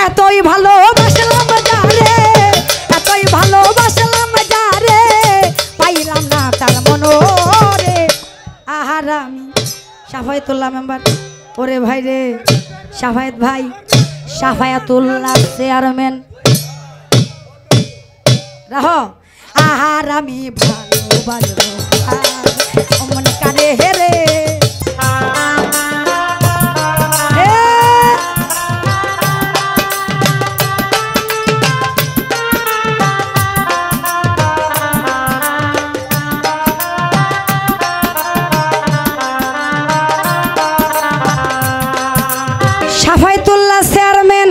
এতই ভালোবাসলাম যারে, এতই ভালোবাসলাম যারে, পাইলাম না তার মনোরে। আহারামি সাফায়েতুল্লাহ মেম্বার, ওরে ভাই রে সাফায়েত ভাই, সাফায়াতুল্লাহ চেয়ারম্যান রাহ। আহারামি ভালোবাসবো মন কারে হেরে, সাফায়েতুল্লাহ চেয়ারম্যান।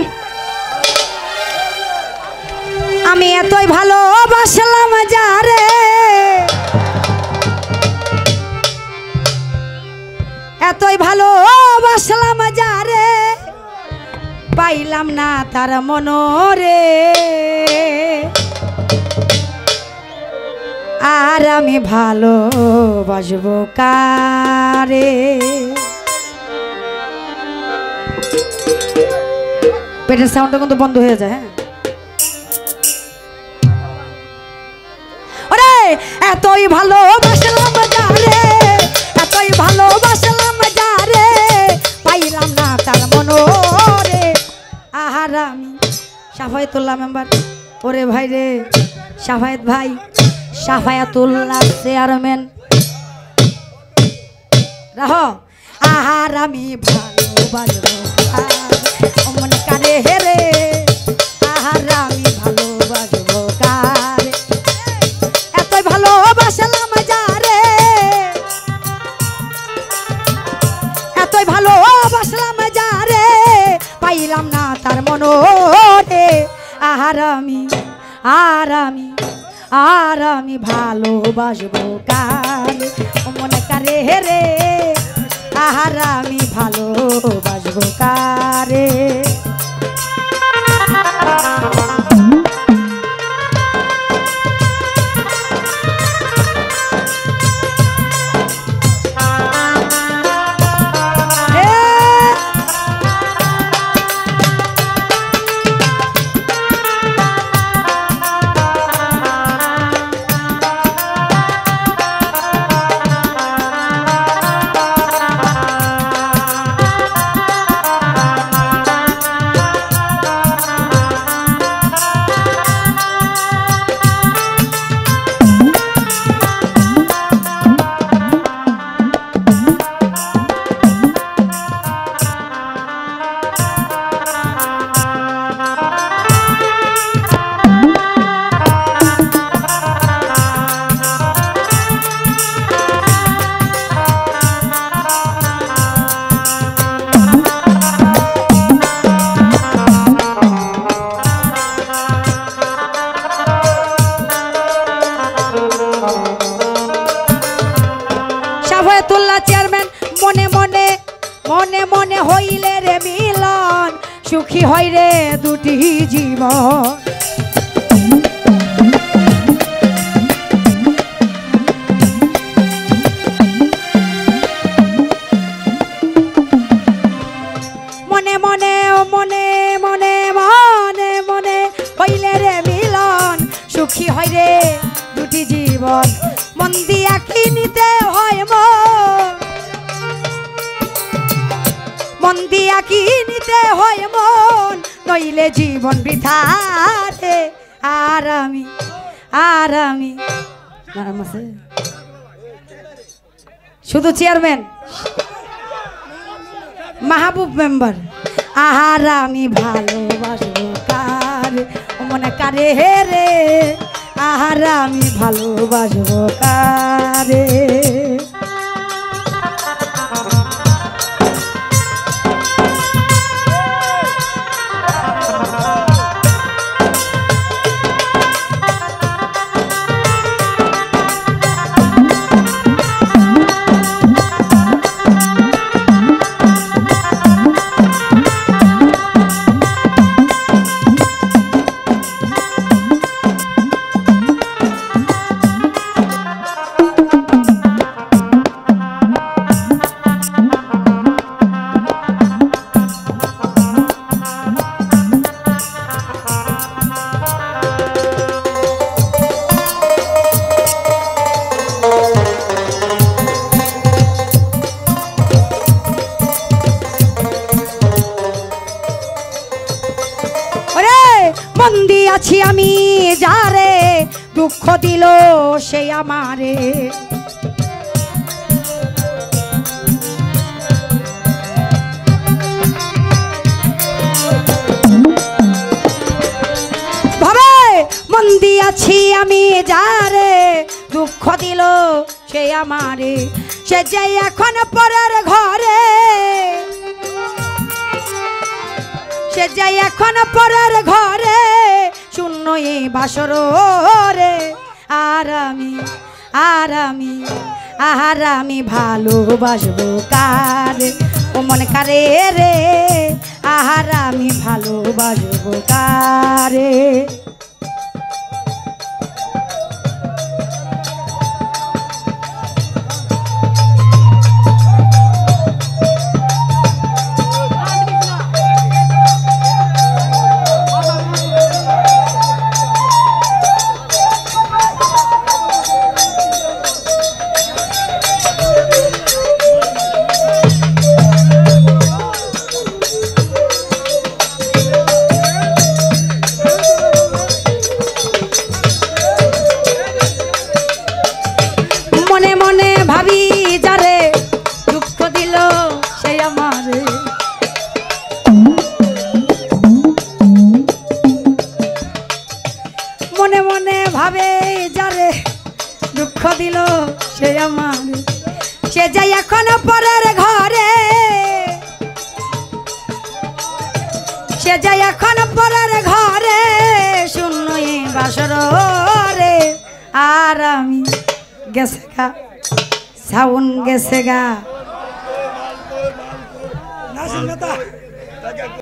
আমি এতই ভালোবাসলাম যারে, এতই ভালোবাসলাম যারে, পাইলাম না তার মনোরে। আর আমি ভালোবাসবো কারে। পেটের সাউন্ডটা কিন্তু বন্ধ হয়ে যায়। হ্যাঁ, ওরে এতই ভালোবাসলাম যারে, এতই ভালোবাসলাম যারে, পাইলাম না তার মনোরে। আহারামি সাফায়েতুল্লাহ মেম্বার, ওরে ভাই রে সাফায়েত ভাই, সাফায়াতুল্লাহ চেয়ারম্যান রাহ। আহারামি ভালোবাসবো মন কারে হেরে, আহারামি ভালোবাসবো কারে। এতই ভালোবাসলাম যারে, এতই ভালোবাসলাম যারে, পাইলাম না তার মনোরে। আহারামি আরামি আরামি ভালোবাসবো কারে, মন কারে হেরে, আহারামি ভালোবাসবো কারে। সাফায়েতুল্লাহ চেয়ারম্যান, মনে মনে মনে মনে হইলে রে মিলন, সুখী হয় রে দুটি জীবন। মনে মনে মনে মনে মনে মনে হইলে রে মিলন, সুখী হয় রে দুটি জীবন। মন দিয়া কি নিতে হয় মন দিয়া কি নিতে হয় মন, নইলে জীবন বৃথা রে। আরামি আরামি শুধু চেয়ারম্যান মাহবুব মেম্বার। আহারামি ভালোবাসবো কারে, মনে কারে হেরে, আহারামি ভালোবাসবো কারে। মন দিয়াছি আমি যারে দুঃখ দিল সে আমারে ভাবে মন দিয়াছি আমি যারে দুঃখ দিল সে আমারে সে যে এখন পরের ঘরে সে যে এখন পরের ঘরে শূন্য এই বাসর রে আর আমি ভালোবাসবো কারে ও মন কারে রে আর আমি ভালোবাসবো কারে মনে মনে ভাবি যারে দুঃখ দিল সে আমারে মনে মনে ভাবে যারে দুঃখ দিল সে আমারে সে যাই এখন পরের ঘরে সে যাই এখন পরের ঘরে শূন্য বাসর রে আর আমি গেছে গা সাউন গেছে গা।